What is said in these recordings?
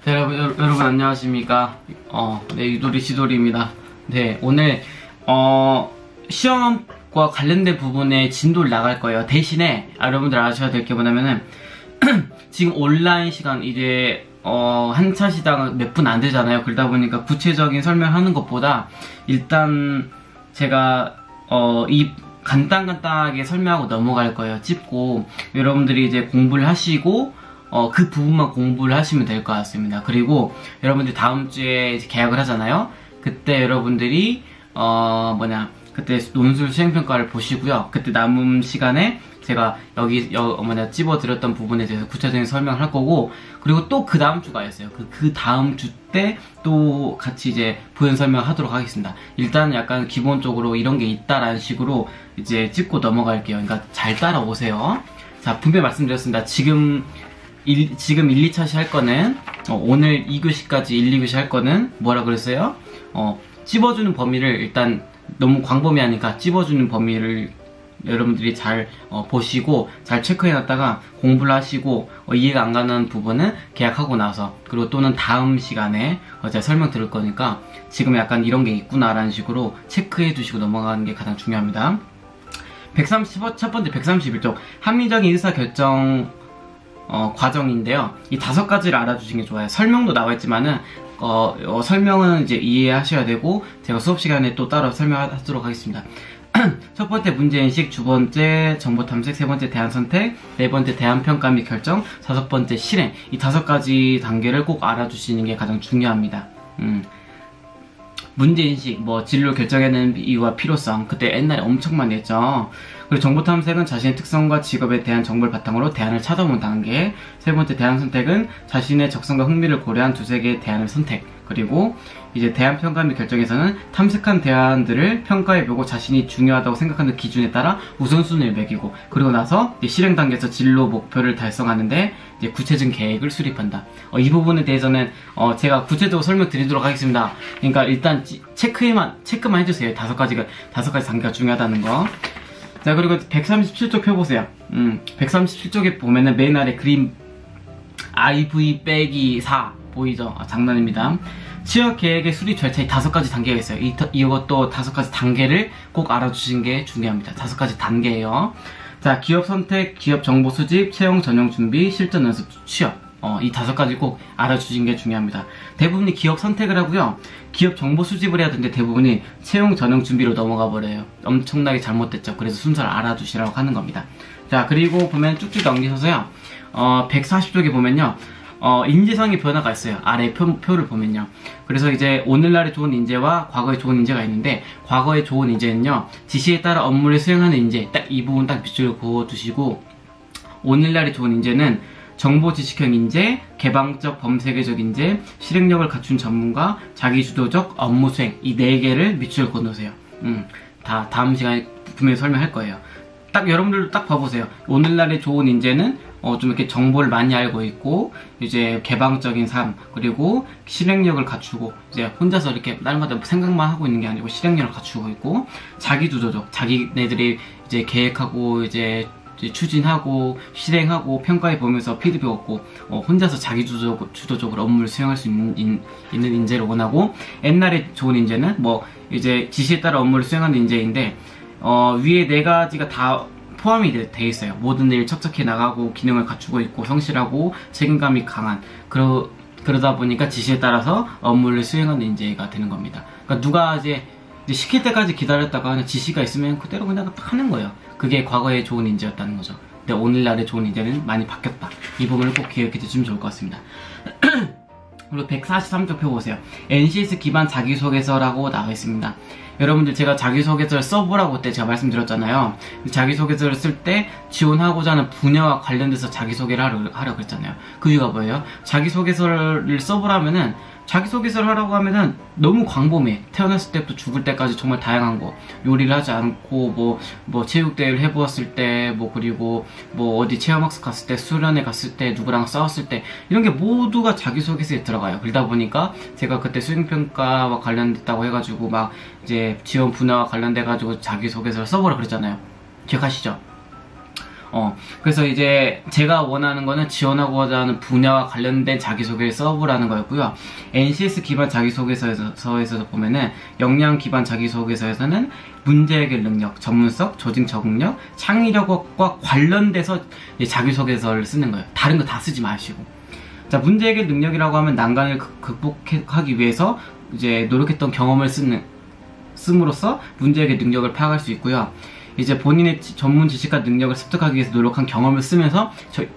자, 여러분 안녕하십니까. 네, 유도리 시도리입니다. 네, 오늘 시험과 관련된 부분에 진도를 나갈 거예요. 대신에 여러분들 아셔야 될 게 뭐냐면은 지금 온라인 시간 이제 한차 시당 몇 분 안 되잖아요. 그러다 보니까 구체적인 설명하는 것보다 일단 제가 이 간단하게 설명하고 넘어갈 거예요. 찝고 여러분들이 이제 공부를 하시고 그 부분만 공부를 하시면 될 것 같습니다. 그리고 여러분들이 다음 주에 이제 개학을 하잖아요. 그때 여러분들이 그때 논술 수행평가를 보시고요. 그때 남은 시간에 제가 찝어드렸던 부분에 대해서 구체적인 설명을 할 거고, 그리고 또 그 다음 주가 있어요. 그 다음 주 때 또 같이 이제 부연 설명하도록 하겠습니다. 일단 약간 기본적으로 이런 게 있다라는 식으로 이제 찝고 넘어갈게요. 그러니까 잘 따라오세요. 자, 분명히 말씀드렸습니다. 지금 1, 2차시 할 거는 오늘 2교시까지 1, 2교시 할 거는 뭐라 그랬어요? 찝어주는 범위를 일단 너무 광범위하니까 찝어주는 범위를 여러분들이 잘 보시고 잘 체크해놨다가 공부를 하시고 이해가 안 가는 부분은 계약하고 나서, 그리고 또는 다음 시간에 제가 설명 드릴 거니까 지금 약간 이런 게 있구나라는 식으로 체크해 두시고 넘어가는 게 가장 중요합니다. 첫 번째 131쪽 합리적인 의사결정 과정인데요. 이 5가지를 알아주시는 게 좋아요. 설명도 나와 있지만은 설명은 이제 이해하셔야 되고 제가 수업 시간에 또 따로 설명하도록 하겠습니다. 첫 번째 문제인식, 두 번째 정보탐색, 세 번째 대안선택, 네 번째 대안평가 및 결정, 다섯 번째 실행. 이 5가지 단계를 꼭 알아주시는 게 가장 중요합니다. 문제인식, 진로 결정하는 이유와 필요성, 그때 옛날에 엄청 많이 했죠. 그리고 정보탐색은 자신의 특성과 직업에 대한 정보를 바탕으로 대안을 찾아보는 단계. 세 번째 대안선택은 자신의 적성과 흥미를 고려한 두세 개의 대안을 선택. 그리고 이제 대안평가 및 결정에서는 탐색한 대안들을 평가해보고 자신이 중요하다고 생각하는 기준에 따라 우선순위를 매기고, 그리고 나서 이제 실행 단계에서 진로 목표를 달성하는데 이제 구체적인 계획을 수립한다. 이 부분에 대해서는 제가 구체적으로 설명드리도록 하겠습니다. 그러니까 일단 체크만 해주세요. 5가지 단계가 중요하다는 거. 자, 그리고 137쪽 펴보세요. 137쪽에 보면은 맨 아래 그림 IV-4 보이죠? 장난입니다. 취업 계획의 수립 절차에 5가지 단계가 있어요. 이것도 5가지 단계를 꼭 알아주시는 게 중요합니다. 5가지 단계예요. 자, 기업 선택, 기업 정보 수집, 채용 전형 준비, 실전 연습, 취업. 이 5가지 꼭 알아주시는 게 중요합니다. 대부분이 기업 선택을 하고요. 기업 정보 수집을 해야 되는데 대부분이 채용 전형 준비로 넘어가 버려요. 엄청나게 잘못됐죠. 그래서 순서를 알아두시라고 하는 겁니다. 자, 그리고 보면 쭉쭉 넘기셔서요. 140쪽에 보면요. 인재상의 변화가 있어요. 아래 표를 보면요. 그래서 이제 오늘날의 좋은 인재와 과거의 좋은 인재가 있는데, 과거의 좋은 인재는요, 지시에 따라 업무를 수행하는 인재, 딱 이 부분 딱 밑줄을 그어두시고, 오늘날의 좋은 인재는 정보 지식형 인재, 개방적 범세계적 인재, 실행력을 갖춘 전문가, 자기주도적 업무 수행, 이 4개를 밑줄을 그어놓으세요. 다음 시간에 분명히 설명할 거예요. 딱 여러분들도 딱 봐보세요. 오늘날의 좋은 인재는 좀 이렇게 정보를 많이 알고 있고, 이제 개방적인 삶, 그리고 실행력을 갖추고, 이제 혼자서 이렇게 날마다 생각만 하고 있는 게 아니고 실행력을 갖추고 있고, 자기주도적, 자기네들이 이제 계획하고 이제 추진하고 실행하고 평가해 보면서 피드백 얻고 혼자서 자기주도적으로 업무를 수행할 수 있는 인재를 원하고, 옛날에 좋은 인재는 이제 지시에 따라 업무를 수행하는 인재인데 위에 4가지가 다 포함이 돼 있어요. 모든 일 척척해 나가고 기능을 갖추고 있고 성실하고 책임감이 강한, 그러다 보니까 지시에 따라서 업무를 수행하는 인재가 되는 겁니다. 그러니까 누가 이제 시킬 때까지 기다렸다가 그냥 지시가 있으면 그대로 그냥 딱 하는 거예요. 그게 과거의 좋은 인재였다는 거죠. 근데 오늘날의 좋은 인재는 많이 바뀌었다. 이 부분을 꼭 기억해 주시면 좋을 것 같습니다. 그리고 143쪽 표 보세요. NCS 기반 자기소개서라고 나와 있습니다. 여러분들 제가 자기소개서를 써보라고 그때 제가 말씀드렸잖아요. 자기소개서를 쓸 때 지원하고자 하는 분야와 관련돼서 자기소개를 하라고 그랬잖아요. 그 이유가 뭐예요? 자기소개서를 써보라면은, 자기소개서를 하라고 하면은 너무 광범위해. 태어났을 때부터 죽을 때까지 정말 다양한 거. 요리를 하지 않고 체육대회를 해보았을 때, 그리고 어디 체험학습 갔을 때, 수련회 갔을 때, 누구랑 싸웠을 때, 이런 게 모두가 자기소개서에 들어가요. 그러다 보니까 제가 그때 수행평가와 관련됐다고 해가지고 이제 지원 분야와 관련돼가지고 자기소개서를 써보라 그랬잖아요. 기억하시죠? 그래서 이제 제가 원하는 거는 지원하고자 하는 분야와 관련된 자기소개를 써보라는 거였고요. NCS 기반 자기소개서에서 보면은 역량 기반 자기소개서에서는 문제 해결 능력, 전문성, 조직 적응력, 창의력과 관련돼서 자기소개서를 쓰는 거예요. 다른 거 다 쓰지 마시고. 자, 문제 해결 능력이라고 하면 난관을 극복하기 위해서 이제 노력했던 경험을 씀으로써 문제 해결 능력을 파악할 수 있고요. 이제 본인의 전문 지식과 능력을 습득하기 위해서 노력한 경험을 쓰면서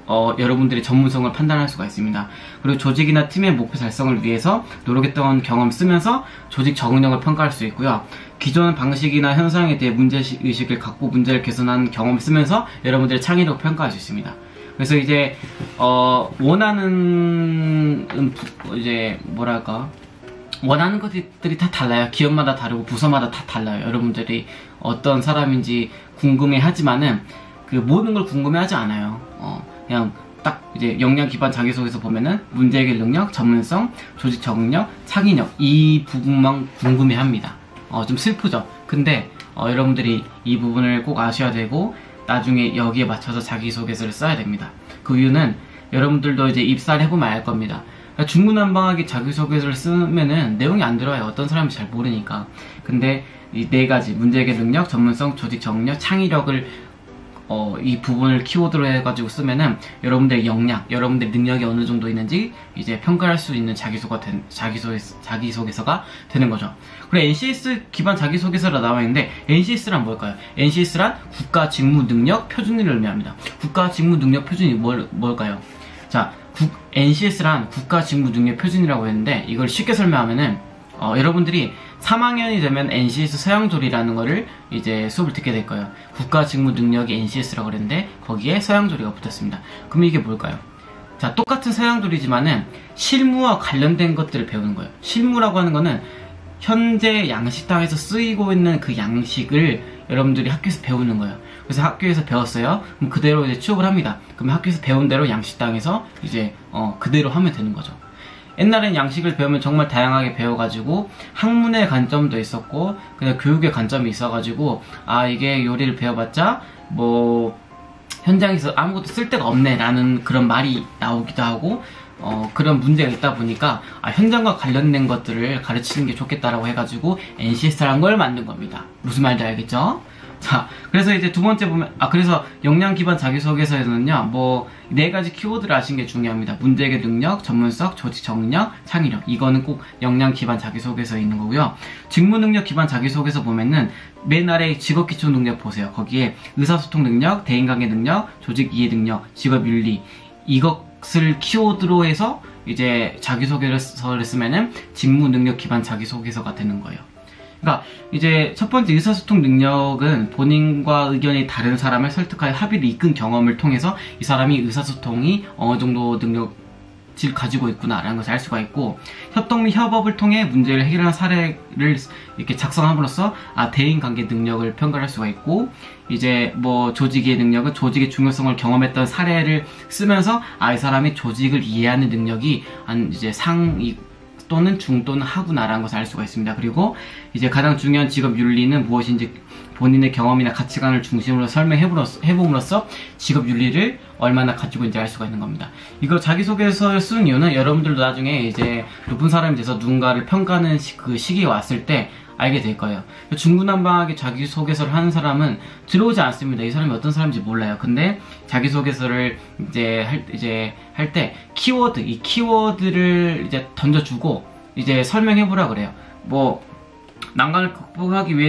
여러분들의 전문성을 판단할 수가 있습니다. 그리고 조직이나 팀의 목표 달성을 위해서 노력했던 경험을 쓰면서 조직 적응력을 평가할 수 있고요. 기존 방식이나 현상에 대해 문제의식을 갖고 문제를 개선한 경험을 쓰면서 여러분들의 창의력을 평가할 수 있습니다. 그래서 이제 원하는 원하는 것들이 다 달라요. 기업마다 다르고 부서마다 다 달라요. 여러분들이 어떤 사람인지 궁금해하지만은 그 모든 걸 궁금해하지 않아요. 그냥 딱 이제 역량 기반 자기소개서 보면은 문제 해결 능력, 전문성, 조직 적응력, 창의력 이 부분만 궁금해합니다. 좀 슬프죠. 근데 여러분들이 이 부분을 꼭 아셔야 되고 나중에 여기에 맞춰서 자기소개서를 써야 됩니다. 그 이유는 여러분들도 이제 입사를 해보면 알 겁니다. 중구난방하게 자기소개서를 쓰면은 내용이 안 들어요. 어떤 사람이 잘 모르니까. 근데 이 네 가지 문제 해결 능력, 전문성, 조직 적응력, 창의력을 이 부분을 키워드로 해가지고 쓰면은 여러분들의 역량, 여러분들의 능력이 어느 정도 있는지 이제 평가할 수 있는 자기소개서가 되는 거죠. 그리고 NCS 기반 자기소개서가 나와 있는데 NCS란 뭘까요? NCS란 국가 직무 능력 표준을 의미합니다. 국가 직무 능력 표준이 뭘까요? 자, NCS란 국가 직무 능력 표준이라고 했는데 이걸 쉽게 설명하면은 여러분들이 3학년이 되면 NCS 서양조리라는 거를 이제 수업을 듣게 될 거예요. 국가 직무 능력이 NCS라고 그랬는데 거기에 서양조리가 붙었습니다. 그럼 이게 뭘까요? 자, 똑같은 서양조리지만은 실무와 관련된 것들을 배우는 거예요. 실무라고 하는 거는 현재 양식당에서 쓰이고 있는 그 양식을 여러분들이 학교에서 배우는 거예요. 그래서 학교에서 배웠어요. 그럼 그대로 이제 취업을 합니다. 그럼 학교에서 배운 대로 양식당에서 이제 그대로 하면 되는 거죠. 옛날엔 양식을 배우면 정말 다양하게 배워가지고 학문의 관점도 있었고 그냥 교육의 관점이 있어가지고 이게 요리를 배워봤자 뭐 현장에서 아무것도 쓸데가 없네 라는 그런 말이 나오기도 하고 그런 문제가 있다 보니까 현장과 관련된 것들을 가르치는 게 좋겠다라고 해가지고 NCS라는 걸 만든 겁니다. 무슨 말인지 알겠죠? 자, 그래서 이제 두 번째 보면 그래서 역량 기반 자기소개서에서는요 뭐 네 가지 키워드를 아시는 게 중요합니다. 문제 해결 능력, 전문성, 조직 적응력, 창의력 이거는 꼭 역량 기반 자기소개서에 있는 거고요. 직무 능력 기반 자기소개서 보면은 맨 아래 직업 기초 능력 보세요. 거기에 의사소통 능력, 대인관계 능력, 조직 이해 능력, 직업 윤리 이것을 키워드로 해서 이제 자기소개서를 쓰면은 직무 능력 기반 자기소개서가 되는 거예요. 그러니까 이제 첫 번째 의사소통 능력은 본인과 의견이 다른 사람을 설득하여 합의를 이끈 경험을 통해서 이 사람이 의사소통이 어느 정도 능력을 가지고 있구나라는 것을 알 수가 있고, 협동 및 협업을 통해 문제를 해결하는 사례를 이렇게 작성함으로써 대인관계 능력을 평가할 수가 있고, 이제 뭐 조직의 능력은 조직의 중요성을 경험했던 사례를 쓰면서 이 사람이 조직을 이해하는 능력이 이제 상위 또는 중 또는 하구나라는 것을 알 수가 있습니다. 그리고 이제 가장 중요한 직업 윤리는 무엇인지 본인의 경험이나 가치관을 중심으로 설명해봄으로써 직업 윤리를 얼마나 가지고 있는지 알 수가 있는 겁니다. 이거 자기소개서를 쓰는 이유는 여러분들도 나중에 이제 높은 사람이 돼서 누군가를 평가하는 그 시기가 왔을 때 알게 될 거예요. 중구난방하게 자기소개서를 하는 사람은 들어오지 않습니다. 이 사람이 어떤 사람인지 몰라요. 근데 자기소개서를 이제 할 때 이 키워드를 이제 던져주고 이제 설명해보라 그래요. 뭐 난관을 극복하기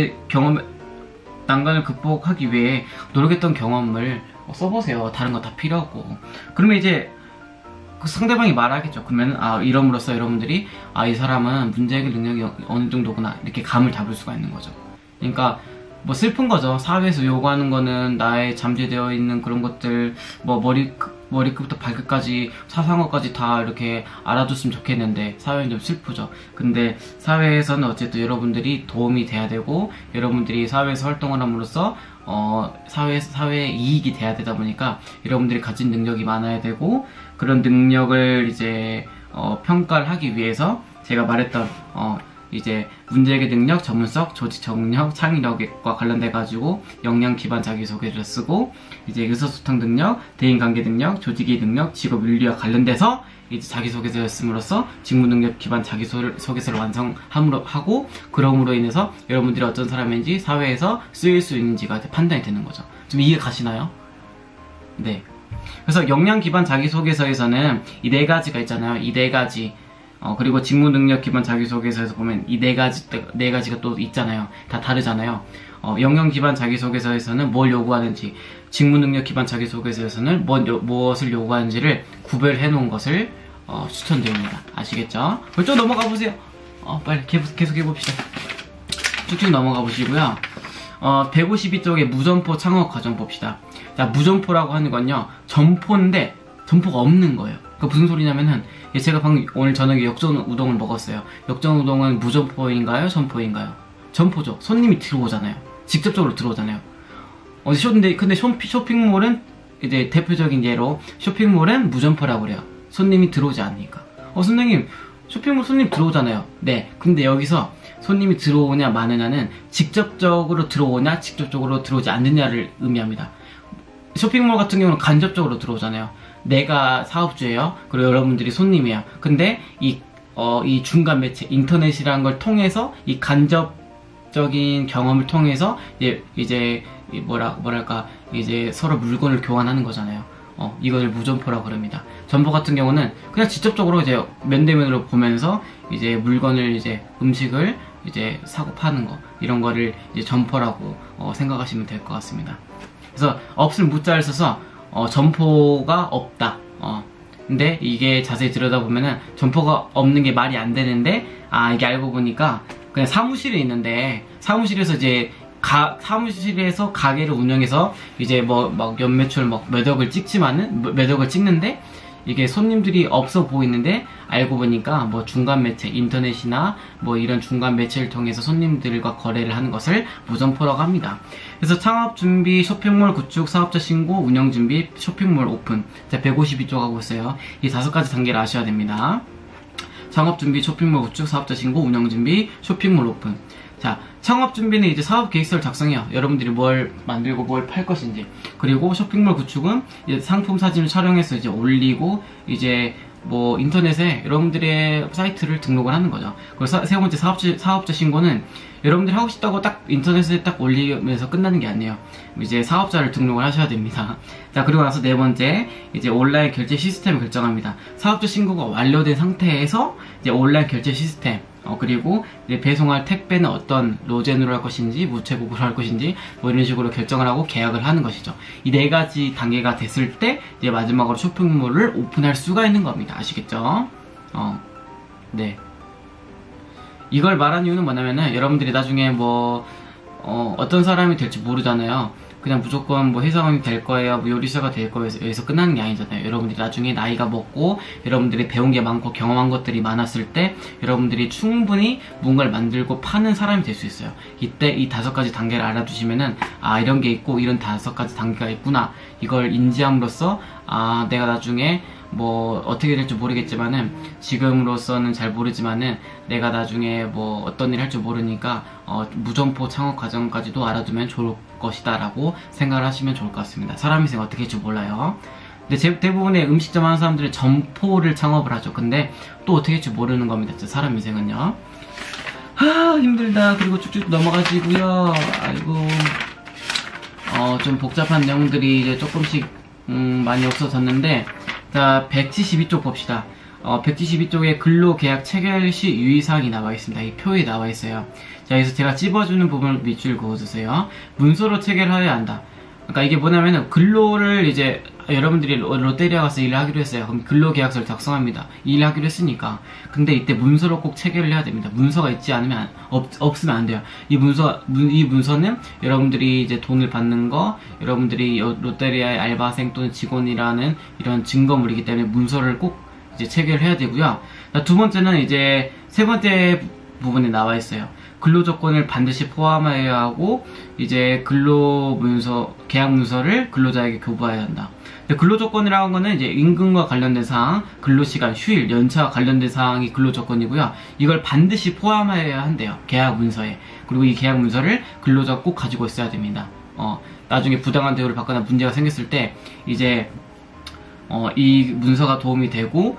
위해 노력했던 경험을 써보세요. 다른 거 다 필요 없고. 그러면 이제 그 상대방이 말하겠죠. 그러면 이럼으로써 여러분들이 이 사람은 문제 해결 능력이 어느 정도구나 이렇게 감을 잡을 수가 있는 거죠. 그러니까 뭐 슬픈 거죠. 사회에서 요구하는 거는 나의 잠재되어 있는 그런 것들 뭐 머리끝부터 발끝까지 사상어까지 다 이렇게 알아줬으면 좋겠는데 사회는 좀 슬프죠. 근데 사회에서는 어쨌든 여러분들이 도움이 돼야 되고 여러분들이 사회에서 활동을 함으로써 사회에 이익이 돼야 되다 보니까 여러분들이 가진 능력이 많아야 되고, 그런 능력을 이제 평가를 하기 위해서 제가 말했던 이제 문제해결 능력, 전문성, 조직 적응력, 창의력과 관련돼가지고 역량 기반 자기소개를 쓰고 이제 의사소통 능력, 대인관계 능력, 조직이 능력, 직업 윤리와 관련돼서 이제 자기소개서를 씀으로써 직무 능력 기반 자기소개서를 완성함으로 하고 그럼으로 인해서 여러분들이 어떤 사람인지 사회에서 쓰일 수 있는지가 판단이 되는 거죠. 좀 이해 가시나요? 네. 그래서 역량 기반 자기소개서에서는 이 네 가지가 있잖아요. 이 네 가지. 그리고 직무 능력 기반 자기소개서에서 보면 이 네 가지가 또 있잖아요. 다 다르잖아요. 역량 기반 자기소개서에서는 뭘 요구하는지, 직무 능력 기반 자기소개서에서는 무엇을 요구하는지를 구별해 놓은 것을 추천드립니다. 아시겠죠? 좀 넘어가 보세요. 빨리 계속 해봅시다. 쭉쭉 넘어가 보시고요. 152쪽에 무점포 창업 과정 봅시다. 자, 무점포라고 하는 건요, 점포인데 점포가 없는 거예요. 그러니까 무슨 소리냐면은, 제가 방금 오늘 저녁에 역전 우동을 먹었어요. 역전 우동은 무점포인가요? 점포인가요? 점포죠. 손님이 들어오잖아요. 직접적으로 들어오잖아요. 근데 쇼핑몰은, 이제 대표적인 예로, 쇼핑몰은 무점포라고 그래요. 손님이 들어오지 않으니까. 선생님, 쇼핑몰 손님 들어오잖아요. 네. 근데 여기서 손님이 들어오냐 마느냐는 직접적으로 들어오냐 직접적으로 들어오지 않느냐를 의미합니다. 쇼핑몰 같은 경우는 간접적으로 들어오잖아요. 내가 사업주예요. 그리고 여러분들이 손님이에요. 근데 이 중간 매체 인터넷이라는 걸 통해서 이 간접적인 경험을 통해서 이제 뭐랄까 이제 서로 물건을 교환하는 거잖아요. 이걸 무점포라고 그럽니다. 점포 같은 경우는 그냥 직접적으로 이제 면대면으로 보면서 이제 물건을 이제 음식을 이제 사고 파는 거, 이런 거를 이제 점포라고 생각하시면 될 것 같습니다. 그래서 없을 무자를 써서 점포가 없다. 근데 이게 자세히 들여다보면은 점포가 없는 게 말이 안 되는데, 이게 알고 보니까 그냥 사무실에 있는데, 사무실에서 이제 사무실에서 가게를 운영해서 이제 막 연매출 몇 억을 찍는데 이게 손님들이 없어 보이는데, 알고 보니까 중간 매체 인터넷이나 이런 중간 매체를 통해서 손님들과 거래를 하는 것을 무점포라고 합니다. 그래서 창업 준비, 쇼핑몰 구축, 사업자 신고, 운영 준비, 쇼핑몰 오픈. 자, 152쪽 하고 있어요. 이 5가지 단계를 아셔야 됩니다. 창업 준비, 쇼핑몰 구축, 사업자 신고, 운영 준비, 쇼핑몰 오픈. 자, 창업 준비는 이제 사업 계획서를 작성해요. 여러분들이 뭘 만들고 뭘 팔 것인지. 그리고 쇼핑몰 구축은 이제 상품 사진을 촬영해서 이제 올리고, 이제 인터넷에 여러분들의 사이트를 등록을 하는 거죠. 그리고 세 번째 사업자 신고는 여러분들이 하고 싶다고 딱 인터넷에 딱 올리면서 끝나는 게 아니에요. 이제 사업자를 등록을 하셔야 됩니다. 자, 그리고 나서 네 번째, 이제 온라인 결제 시스템을 결정합니다. 사업자 신고가 완료된 상태에서 이제 온라인 결제 시스템, 그리고 이제 배송할 택배는 어떤 로젠으로 할 것인지, 무채국으로 할 것인지, 이런 식으로 결정을 하고 계약을 하는 것이죠. 이 네 가지 단계가 됐을 때, 이제 마지막으로 쇼핑몰을 오픈할 수가 있는 겁니다. 아시겠죠? 네. 이걸 말한 이유는 뭐냐면은, 여러분들이 나중에 어떤 사람이 될지 모르잖아요. 그냥 무조건 회사원이 될 거예요, 요리사가 될 거예요, 여기서 끝나는 게 아니잖아요. 여러분들이 나중에 나이가 먹고 여러분들이 배운 게 많고 경험한 것들이 많았을 때 여러분들이 충분히 뭔가를 만들고 파는 사람이 될 수 있어요. 이때 이 5가지 단계를 알아두시면은, 이런 게 있고 이런 5가지 단계가 있구나, 이걸 인지함으로써 내가 나중에 어떻게 될지 모르겠지만은, 지금으로서는 잘 모르지만은 내가 나중에 어떤 일 할 줄 모르니까 무점포 창업 과정까지도 알아두면 좋을 것이다 라고 생각을 하시면 좋을 것 같습니다. 사람 인생 어떻게 될지 몰라요. 근데 대부분의 음식점 하는 사람들은 점포를 창업을 하죠. 근데 또 어떻게 될지 모르는 겁니다. 사람 인생은요. 힘들다. 그리고 쭉쭉 넘어가시고요. 아이고, 좀 복잡한 내용들이 이제 조금씩 많이 없어졌는데, 자, 172쪽 봅시다. 172쪽에 근로계약 체결 시 유의사항이 나와 있습니다. 이 표에 나와 있어요. 자, 여기서 제가 찝어주는 부분을 밑줄 그어주세요. 문서로 체결하여야 한다. 그러니까 이게 뭐냐면은, 근로를 이제 여러분들이 롯데리아 가서 일을 하기로 했어요. 그럼 근로계약서를 작성합니다. 일을 하기로 했으니까. 근데 이때 문서로 꼭 체결을 해야 됩니다. 문서가 있지 않으면 없으면 안 돼요. 이 문서는 여러분들이 이제 돈을 받는 거, 여러분들이 롯데리아의 알바생 또는 직원이라는 이런 증거물이기 때문에 문서를 꼭 이제 체결해야 되고요. 두 번째는 이제 세 번째 부분에 나와 있어요. 근로 조건을 반드시 포함해야 하고 이제 근로 문서, 계약 문서를 근로자에게 교부해야 한다. 근로 조건이라는 거는 이제 임금과 관련된 사항, 근로 시간, 휴일, 연차와 관련된 사항이 근로 조건이고요. 이걸 반드시 포함해야 한대요. 계약 문서에. 그리고 이 계약 문서를 근로자가 꼭 가지고 있어야 됩니다. 나중에 부당한 대우를 받거나 문제가 생겼을 때 이제 이 문서가 도움이 되고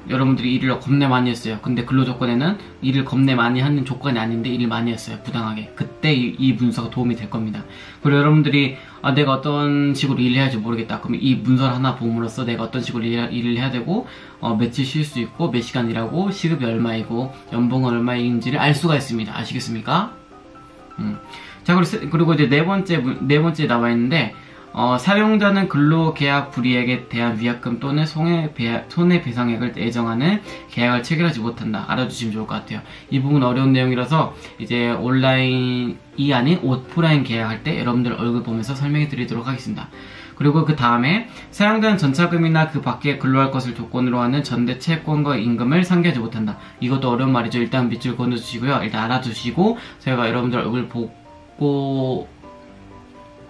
여러분들이 일을 겁내 많이 했어요. 근데 근로조건에는 일을 겁내 많이 하는 조건이 아닌데 일을 많이 했어요. 부당하게. 그때 이 문서가 도움이 될 겁니다. 그리고 여러분들이 내가 어떤 식으로 일을 해야 할지 모르겠다. 그럼 이 문서를 하나 봄으로써 내가 어떤 식으로 일을 해야 되고 며칠 쉴 수 있고 몇 시간 일하고 시급이 얼마이고 연봉은 얼마인지를 알 수가 있습니다. 아시겠습니까? 자, 그리고 이제 네 번째 나와 있는데 사용자는 근로계약 불이익에 대한 위약금 또는 손해배상액을 예정하는 계약을 체결하지 못한다. 알아주시면 좋을 것 같아요. 이 부분 어려운 내용이라서 이제 온라인이 아닌 오프라인 계약할 때 여러분들 얼굴 보면서 설명해 드리도록 하겠습니다. 그리고 그 다음에 사용자는 전차금이나 그 밖에 근로할 것을 조건으로 하는 전대 채권과 임금을 상기하지 못한다. 이것도 어려운 말이죠. 일단 밑줄 그어주시고요. 일단 알아두시고 제가 여러분들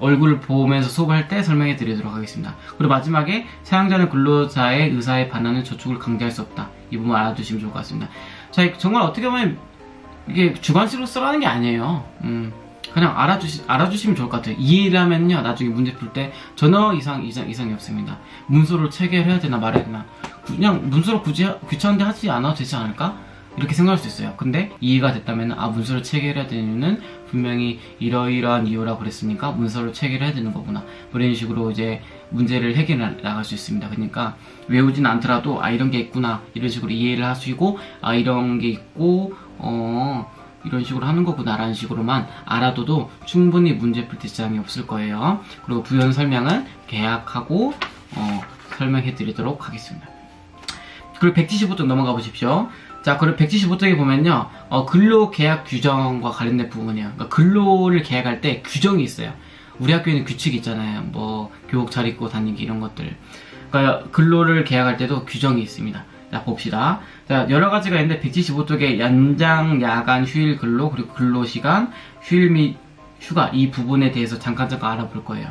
얼굴을 보면서 수업할 때 설명해 드리도록 하겠습니다. 그리고 마지막에 사용자는 근로자의 의사에 반하는 저축을 강제할 수 없다. 이 부분 알아두시면 좋을 것 같습니다. 자, 정말 어떻게 보면 이게 주관식으로 써라는 게 아니에요. 그냥 알아주시면 좋을 것 같아요. 이해를 하면요, 나중에 문제 풀 때 전혀 이상이 없습니다. 문서를 체결해야 되나 말아야 되나, 그냥 문서를 굳이 귀찮은데 하지 않아도 되지 않을까? 이렇게 생각할 수 있어요. 근데 이해가 됐다면 문서를 체결해야 되는 이유는 분명히 이러이러한 이유라고 그랬으니까 문서를 체결해야 되는 거구나. 이런 식으로 이제 문제를 해결해 나갈 수 있습니다. 그러니까 외우진 않더라도 이런 게 있구나, 이런 식으로 이해를 하시고 이런 게 있고 이런 식으로 하는 거구나 라는 식으로만 알아둬도 충분히 문제 풀 때 지장이 없을 거예요. 그리고 부연 설명은 계약하고 설명해 드리도록 하겠습니다. 그리고 175쪽 넘어가 보십시오. 자, 그리고 175쪽에 보면요, 근로계약 규정과 관련된 부분이에요. 그러니까 근로를 계약할 때 규정이 있어요. 우리 학교에는 규칙이 있잖아요. 뭐 교복 잘 입고 다니기 이런 것들. 그러니까 근로를 계약할 때도 규정이 있습니다. 자, 봅시다. 자, 여러 가지가 있는데 175쪽에 연장, 야간, 휴일 근로, 그리고 근로시간, 휴일 및 휴가 이 부분에 대해서 잠깐 알아볼 거예요.